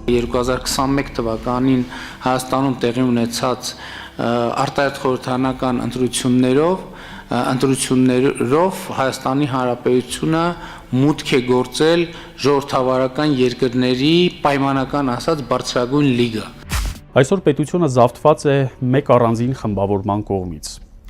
2021 թվականին Հայաստանում տեղի ունեցած արտահայտ խորհրդարանական ընտրություններով Հայաստանի Հանրապետությունը մուտք է գործել ժողովրդավարական երկրների պայմանական ասած բարձրագույն լիգա։ Այսօր պետությունը զավթված է մեկ առանձին խմբավորման կողմից։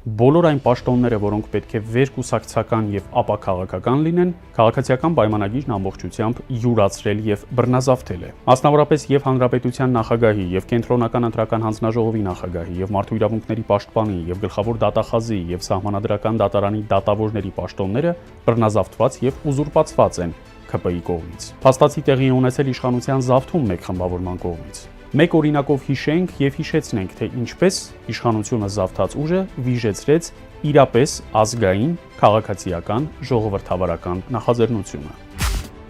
Բոլոր այն պաշտոնները, որոնք պետք է վերկուսակցական եւ ապաքաղաքական լինեն, քաղաքացիական պայմանագիրն ամբողջությամբ յուրացրել եւ բռնազավթել է։ Մասնավորապես եւ Հանրապետության նախագահի եւ Կենտրոնական ընտրական հանձնաժողովի նախագահի եւ Մարդու իրավունքների պաշտպանի եւ Գլխավոր դատախազի եւ Սահմանադրական դատարանի դատավորների պաշտոնները բռնազավթված եւ ուզուրպացված են ՔՊ-ի կողմից։ Փաստացի տեղի ունեցել իշխանության զավթում մեկ խմբավորման կողմից։ Մեկ օրինակով հիշենք եւ հիշեցնենք, թե ինչպես իշխանությունը զավթած ուժը վիժեցրեց իրապես ազգային, քաղաքացիական, ժողովրդավարական նախաձեռնությունը։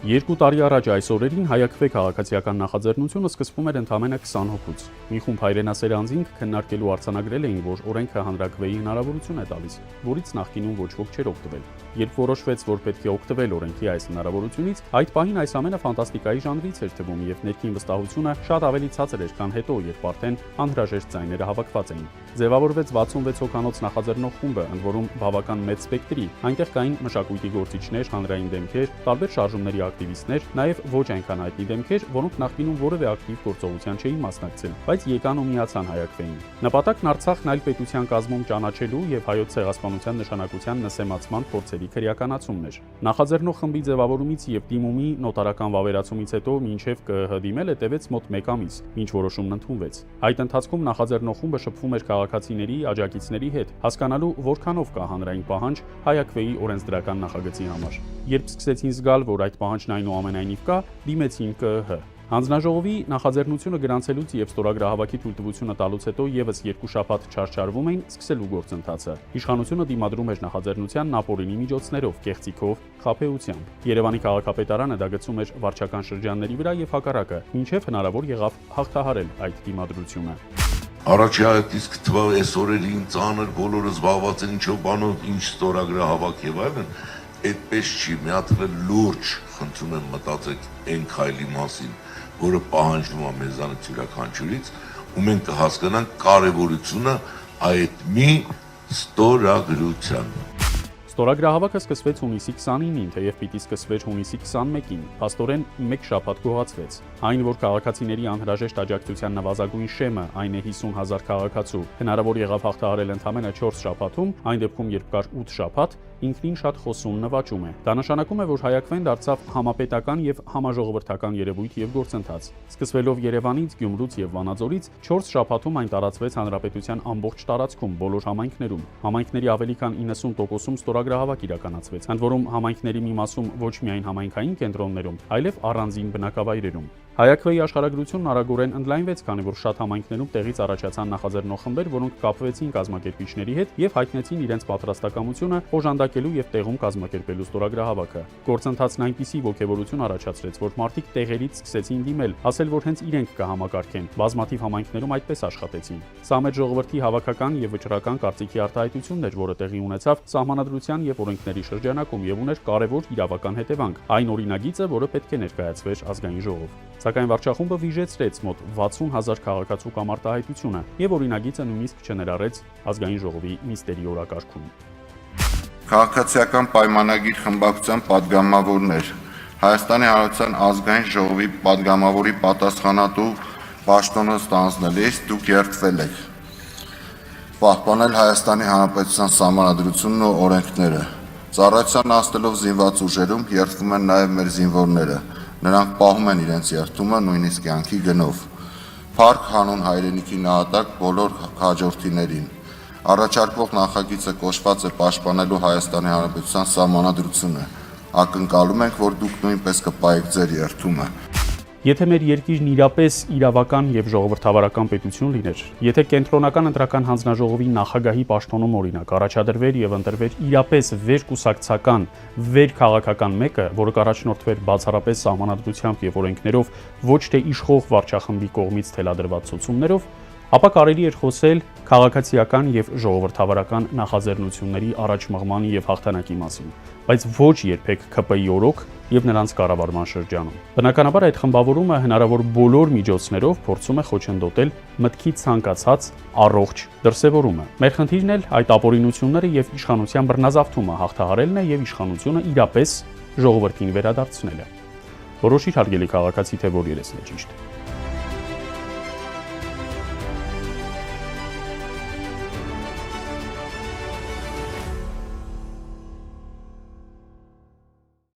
2 տարի առաջ այս օրերին հայաքվե քաղաքացիական նախաձեռնությունը սկսվում էր ընդամենը 20 հոգուց։ Մի խումբ հայրենասեր անձինք քննարկելու արձանագրել էին, որ օրենքը հանրաքվեի հնարավորություն է տալիս, որից նախկինում ոչ ոք չէր օգտվել։ Երբ որոշվեց, որ պետք է օգտվել օրենքի այս հնարավորությունից, այդ պահին այս ամենը ֆանտաստիկայի ժանրից էր թվում եւ ներքին վստահությունը շատ ավելի ցածր էր, քան հետո, երբ արդեն անհրաժեշտ ձայները հավաքված էին։ Ձևավորվեց 66 հոգանոց նախաձեռնող խումբը, ընդ որում բավական մեծ սպեկտրի։ Այնտեղ կային մշակույթի գործիչներ, հանրային դեմքեր, տարբեր շարժումների ակտիվիստներ, նաև ոչ այնքան հայտնի դեմքեր, որոնք նախկինում որևէ ակտիվ գործողության չէին մասնակցել, բայց եկան ու միացան հայաքվեին։ Նպատակն Արցախն այլ պետության կազմում ճանաչելու եւ հայոց ցեղասպանության նշանակության նսեմացման փորձերի քրեականացումն էր։ Նախաձեռնող խմբի ձևավորումից եւ դիմումի նոտարական վավերացումից հետո մինչև ԿԸՀ դիմելը տևեց մոտ 1 ամիս, մինչ որոշումն ընդունվեց։ Այդ ընթացքում նախաձեռնող խումբը շփվում էր քաղաքացիների, աջակիցների հետ, հասկանալու որքանով կա հանրային պահանջ հայաքվեի օրենսդրական նախագծի համար։ Երբ սկսեցին զգալ, որ այդ պահանջն այնուամենայնիվ կա, դիմեցին ԿԸՀ։ Հանձնաժողովի նախաձեռնությունը գրանցելուց եւ ստորագրահավաքի թույլտվությունը տալուց հետո եւս 2 շաբաթ չարչարվում էին սկսելու գործընթացը։ Իշխանությունը դիմադրում էր նախաձեռնության ապօրինի միջոցներով, կեղծիքով, խաբեությամբ։ Երևանի քաղաքապետարանը դա գցում էր վարչական շրջանների վրա եւ հակառակը, մինչեւ հնարավոր եղավ հաղթահարել այդ դիմադրությունը։ Առաջի իսկ թվա այս օրերին ծանր բոլորը զբաղված են ինչով բանով, ինչ ստորագրահավաք եւ այլն, այդպես չի, մի հատ լուրջ խնդրում եմ մտածեք այն քայլի մասին, որը պահանջվում է մեզանից յուրաքանչյուրից, ու մենք կհասկանանք կարևորությունը այդ մի ստորագրության։ Ստորագրահավաքը սկսվեց հունիսի 29-ին, թեև պիտի սկսվեր հունիսի 21-ին, փաստորեն 1 շաբաթ գոհացվեց։ Այն, որ քաղաքացիների անհրաժեշտ աջակցության նվազագույն շեմը, այն է 50,000 քաղաքացու, հնարավոր եղավ հաղթահարել ընդամենը 4 շաբաթում, այն դեպքում, երբ կար 8 շաբաթ, ինքնին շատ խոսուն նվաճում է։ Դա նշանակում է, որ հայաքվեն դարձավ համապետական եւ համաժողովրդական երևույթ եւ գործընթաց։ Սկսվելով Երևանից, Գյումրուց եւ Վանաձորից, 4 շաբաթում այն տարածվեց հանրապետության ամբողջ տարածքում, բոլոր համայնքներում։ Համայնքների ավելի քան 90%-ում ստորագրահավաք իրականացվեց, ընդ որում համայնքների մի մասում ոչ միայն համայնքային կենտրոններում, այլև առանձին բնակավայրերում։ Հայաքվեի աշխարհագրությունն արագորեն ընդլայնվեց, քանի որ շատ համայնքներում տեղից առաջացան նախաձեռնող խմբեր, որոնք կապվեցին կազմակերպիչների հետ եւ հայտնեցին իրենց պատրաստակամությունը օժանդակելու եւ տեղում կազմակերպելու ստորագրահավաքը։ Գործընթացն այնպիսի ոգևորություն առաջացրեց, որ մարդիկ տեղերից սկսեցին դիմել, ասել, որ հենց իրենք կհամակարգեն։ Բազմաթիվ համայնքներում այդպես աշխատեցին։ Սա մեր ժողովրդի հավաքական եւ վճռական կարծիքի արտահայտությունն էր, որը տեղի ունեցավ Սահմանադրության եւ օրենքների շրջանակում եւ ուներ կարեւոր իրավական հետևանք։ Այն օրինագիծը, որը պետք է ներկայացվեր ազգային ժողով։ Սակայն վարչախումբը վիժեցրեց մոտ 60,000 քաղաքացու կամ արտահայտությունը եւ օրինագիծը նույնիսկ չներառեց ազգային ժողովի նիստերի օրակարգում։ Քաղաքացիական պայմանագիր խմբակցության պատգամավորներ Հայաստանի Հանրապետության ազգային ժողովի պատգամավորի պատասխանատու պաշտոնը ստանձնելիս դուք երդվել եք պահպանել Հայաստանի Հանրապետության Սահմանադրությունն ու օրենքները։ Ծառայության անցնելով զինված ուժերում երդվում են նաև մեր զինվորները։ Նրանք պահում են իրենց երդումը նույնիսկ կյանքի գնով։ Փառք հանուն հայրենիքի նահատակ բոլոր հաջորդիներին։ Առաջարկվող նախագիծը կոչված է պաշտպանելու Հայաստանի Հանրապետության Սահմանադրությունը։ Ակնկալում ենք, որ դուք նույնպես կպահեք ձեր երդումը։ Եթե մեր երկիրն իրապես իրավական եւ ժողովրդավարական պետություն լիներ, եթե Կենտրոնական ընտրական հանձնաժողովի նախագահի պաշտոնում օրինակ առաջադրվեր եւ ընտրվեր իրապես վերկուսակցական, վերքաղաքական մեկը, որը կառաջնորդվեր բացառապես սահմանադրությամբ եւ օրենքներով, ոչ թե իշխող վարչախմբի կողմից թելադրված ցուցումներով, ապա կարելի էր խոսել քաղաքացիական եւ ժողովրդավարական նախաձեռնությունների առաջմղման եւ հաղթանակի մասին, բայց ոչ երբեք ԿՊ-ի օրոք եւ նրանց կառավարման շրջանում։ Բնականաբար այդ խմբավորումը հնարավոր բոլոր միջոցներով փորձում է խոչընդոտել մտքի ցանկացած առողջ դրսևորումը։ Մեր խնդիրն էլ այդ ապօրինությունները եւ իշխանության բռնազավթումը հաղթահարելն է եւ իշխանությունը իրապես ժողովրդին վերադարձնելը։ Որոշիր հարգելի քաղաքացի, թե որ երեսն է ճիշտ։